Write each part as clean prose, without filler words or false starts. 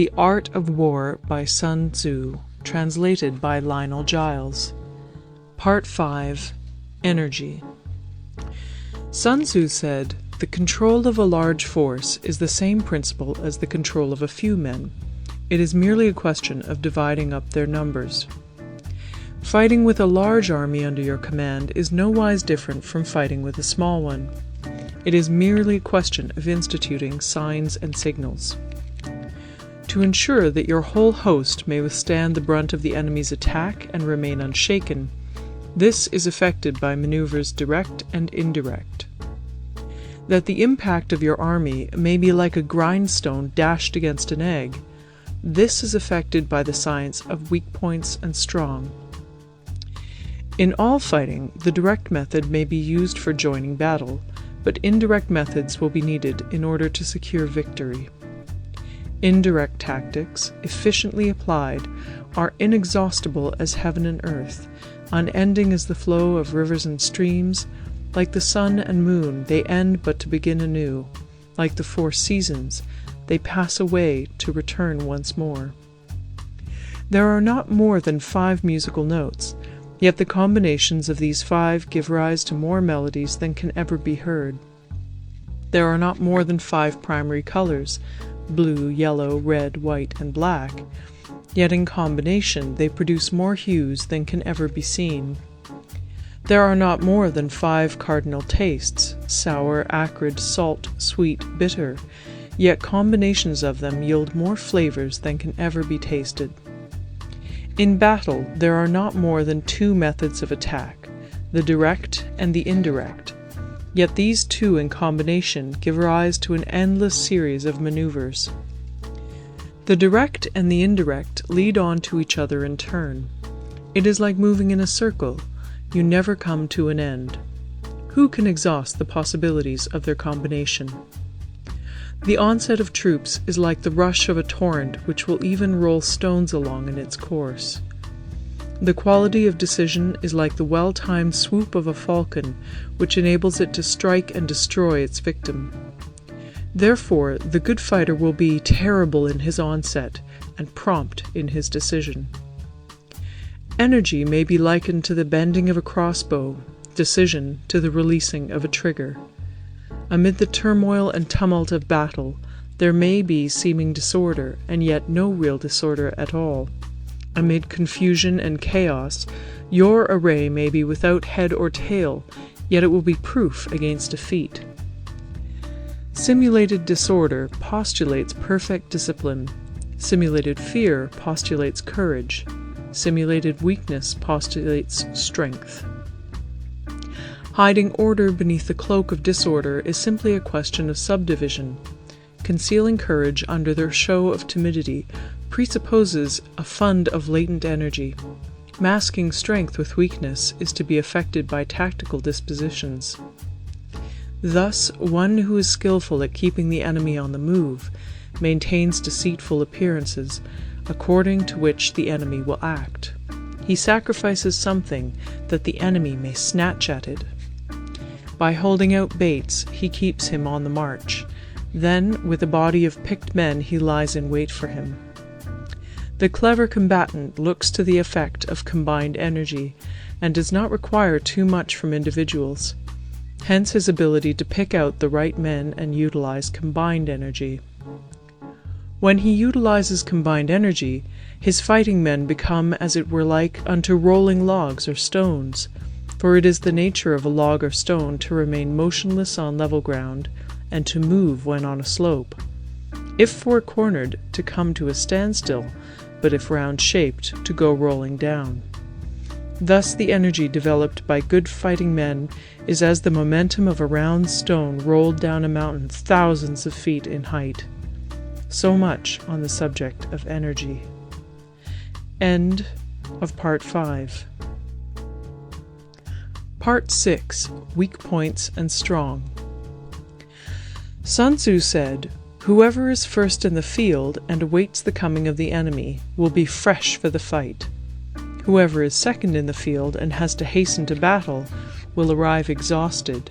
The Art of War by Sun Tzu, translated by Lionel Giles. Part 5. Energy. Sun Tzu said, "The control of a large force is the same principle as the control of a few men. It is merely a question of dividing up their numbers." Fighting with a large army under your command is nowise different from fighting with a small one. It is merely a question of instituting signs and signals. To ensure that your whole host may withstand the brunt of the enemy's attack and remain unshaken, this is effected by maneuvers direct and indirect. That the impact of your army may be like a grindstone dashed against an egg, this is effected by the science of weak points and strong. In all fighting, the direct method may be used for joining battle, but indirect methods will be needed in order to secure victory. Indirect tactics, efficiently applied, are inexhaustible as heaven and earth, unending as the flow of rivers and streams. Like the sun and moon, they end but to begin anew. Like the 4 seasons, they pass away to return once more. There are not more than 5 musical notes, yet the combinations of these 5 give rise to more melodies than can ever be heard. There are not more than 5 primary colors, blue, yellow, red, white, and black, yet in combination they produce more hues than can ever be seen. There are not more than 5 cardinal tastes, sour, acrid, salt, sweet, bitter, yet combinations of them yield more flavors than can ever be tasted. In battle, there are not more than 2 methods of attack, the direct and the indirect, yet these 2 in combination give rise to an endless series of maneuvers. The direct and the indirect lead on to each other in turn. It is like moving in a circle. You never come to an end. Who can exhaust the possibilities of their combination? The onset of troops is like the rush of a torrent which will even roll stones along in its course. The quality of decision is like the well-timed swoop of a falcon, which enables it to strike and destroy its victim. Therefore, the good fighter will be terrible in his onset and prompt in his decision. Energy may be likened to the bending of a crossbow, decision to the releasing of a trigger. Amid the turmoil and tumult of battle, there may be seeming disorder, and yet no real disorder at all. Amid confusion and chaos, your array may be without head or tail, yet it will be proof against defeat. Simulated disorder postulates perfect discipline. Simulated fear postulates courage. Simulated weakness postulates strength. Hiding order beneath the cloak of disorder is simply a question of subdivision. Concealing courage under their show of timidity presupposes a fund of latent energy. Masking strength with weakness is to be effected by tactical dispositions. Thus, one who is skillful at keeping the enemy on the move maintains deceitful appearances, according to which the enemy will act. He sacrifices something that the enemy may snatch at it. By holding out baits, he keeps him on the march. Then, with a body of picked men, he lies in wait for him. The clever combatant looks to the effect of combined energy, and does not require too much from individuals. Hence his ability to pick out the right men and utilize combined energy. When he utilizes combined energy, his fighting men become as it were like unto rolling logs or stones, for it is the nature of a log or stone to remain motionless on level ground, and to move when on a slope. If four-cornered, to come to a standstill, but if round-shaped, to go rolling down. Thus the energy developed by good fighting men is as the momentum of a round stone rolled down a mountain thousands of feet in height. So much on the subject of energy. End of Part 5. Part 6. Weak Points and Strong. Sun Tzu said, "Whoever is first in the field and awaits the coming of the enemy will be fresh for the fight. Whoever is second in the field and has to hasten to battle will arrive exhausted.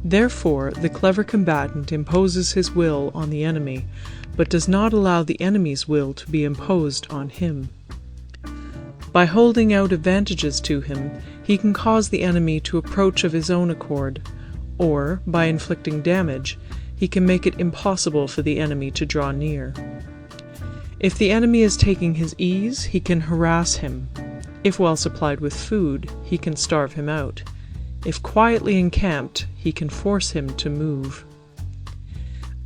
Therefore, the clever combatant imposes his will on the enemy but does not allow the enemy's will to be imposed on him. By holding out advantages to him, he can cause the enemy to approach of his own accord, or, by inflicting damage, he can make it impossible for the enemy to draw near. If the enemy is taking his ease, he can harass him. If well supplied with food, he can starve him out. If quietly encamped, he can force him to move.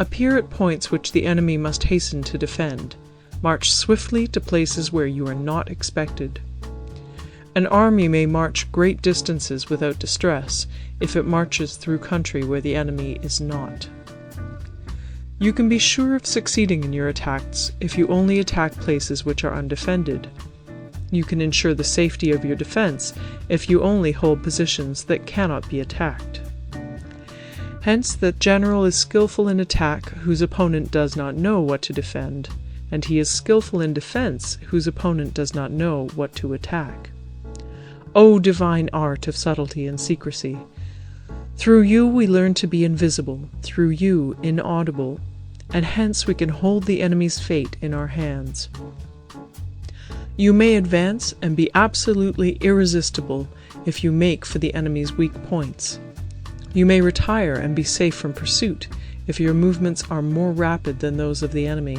Appear at points which the enemy must hasten to defend. March swiftly to places where you are not expected. An army may march great distances without distress if it marches through country where the enemy is not. You can be sure of succeeding in your attacks if you only attack places which are undefended. You can ensure the safety of your defense if you only hold positions that cannot be attacked. Hence, that general is skillful in attack whose opponent does not know what to defend, and he is skillful in defense whose opponent does not know what to attack. O divine art of subtlety and secrecy! Through you we learn to be invisible, through you inaudible, and hence we can hold the enemy's fate in our hands. You may advance and be absolutely irresistible if you make for the enemy's weak points. You may retire and be safe from pursuit if your movements are more rapid than those of the enemy.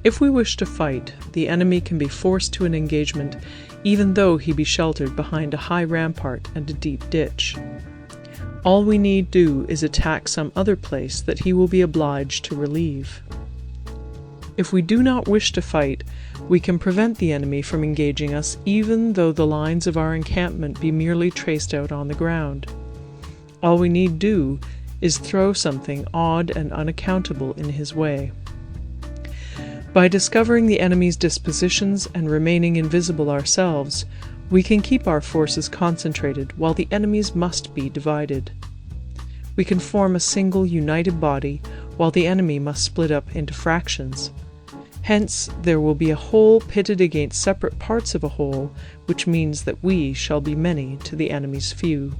If we wish to fight, the enemy can be forced to an engagement even though he be sheltered behind a high rampart and a deep ditch. All we need do is attack some other place that he will be obliged to relieve. If we do not wish to fight, we can prevent the enemy from engaging us even though the lines of our encampment be merely traced out on the ground. All we need do is throw something odd and unaccountable in his way. By discovering the enemy's dispositions and remaining invisible ourselves, we can keep our forces concentrated while the enemy's must be divided. We can form a single united body while the enemy must split up into fractions. Hence there will be a whole pitted against separate parts of a whole, which means that we shall be many to the enemy's few.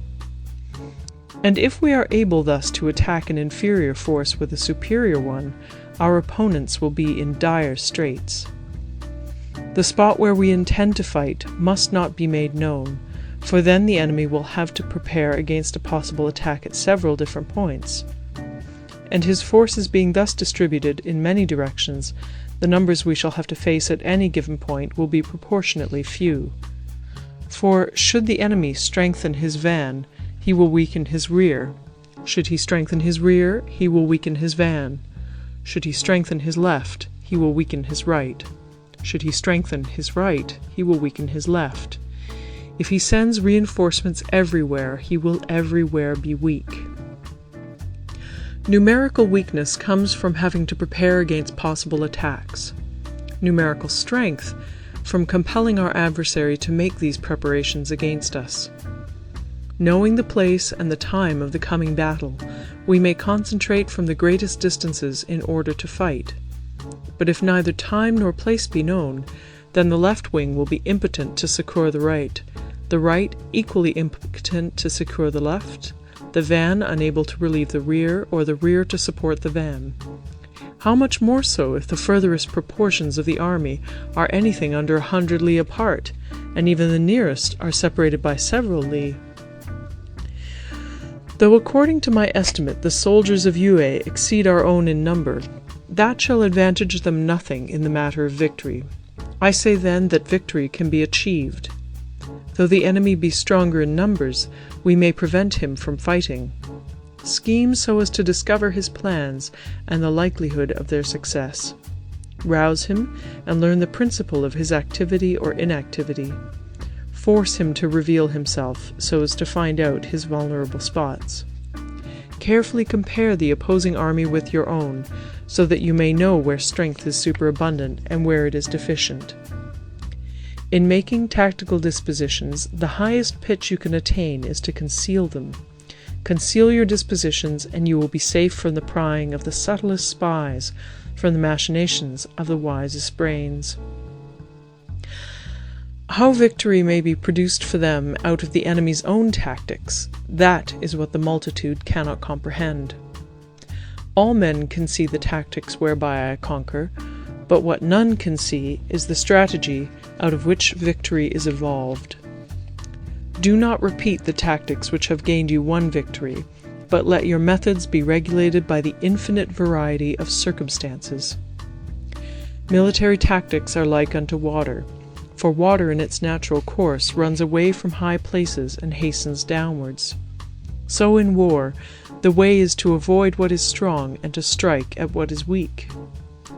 And if we are able thus to attack an inferior force with a superior one, our opponents will be in dire straits. The spot where we intend to fight must not be made known, for then the enemy will have to prepare against a possible attack at several different points. And his forces being thus distributed in many directions, the numbers we shall have to face at any given point will be proportionately few. For should the enemy strengthen his van, he will weaken his rear. Should he strengthen his rear, he will weaken his van. Should he strengthen his left, he will weaken his right. Should he strengthen his right, he will weaken his left. If he sends reinforcements everywhere, he will everywhere be weak. Numerical weakness comes from having to prepare against possible attacks. Numerical strength from compelling our adversary to make these preparations against us. Knowing the place and the time of the coming battle, we may concentrate from the greatest distances in order to fight. But if neither time nor place be known, then the left wing will be impotent to succour the right equally impotent to succour the left, the van unable to relieve the rear, or the rear to support the van. How much more so if the furthest proportions of the army are anything under 100 li apart, and even the nearest are separated by several li? Though according to my estimate the soldiers of Yue exceed our own in number, that shall advantage them nothing in the matter of victory. I say then that victory can be achieved. Though the enemy be stronger in numbers, we may prevent him from fighting. Scheme so as to discover his plans and the likelihood of their success. Rouse him and learn the principle of his activity or inactivity. Force him to reveal himself so as to find out his vulnerable spots. Carefully compare the opposing army with your own, so that you may know where strength is superabundant and where it is deficient. In making tactical dispositions, the highest pitch you can attain is to conceal them. Conceal your dispositions, and you will be safe from the prying of the subtlest spies, from the machinations of the wisest brains. How victory may be produced for them out of the enemy's own tactics, that is what the multitude cannot comprehend. All men can see the tactics whereby I conquer, but what none can see is the strategy out of which victory is evolved. Do not repeat the tactics which have gained you one victory, but let your methods be regulated by the infinite variety of circumstances. Military tactics are like unto water, for water in its natural course runs away from high places and hastens downwards. So in war, the way is to avoid what is strong and to strike at what is weak.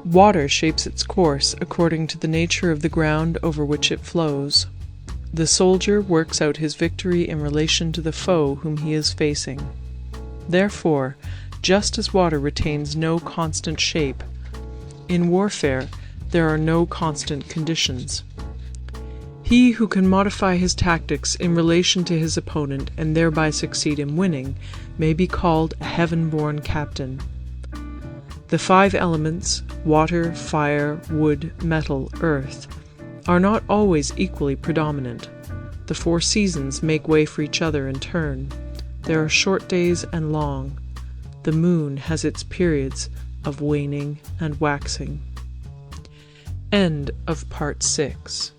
Water shapes its course according to the nature of the ground over which it flows. The soldier works out his victory in relation to the foe whom he is facing. Therefore, just as water retains no constant shape, in warfare there are no constant conditions. He who can modify his tactics in relation to his opponent and thereby succeed in winning may be called a heaven-born captain. The 5 elements, water, fire, wood, metal, earth, are not always equally predominant. The 4 seasons make way for each other in turn. There are short days and long. The moon has its periods of waning and waxing. End of Part 6.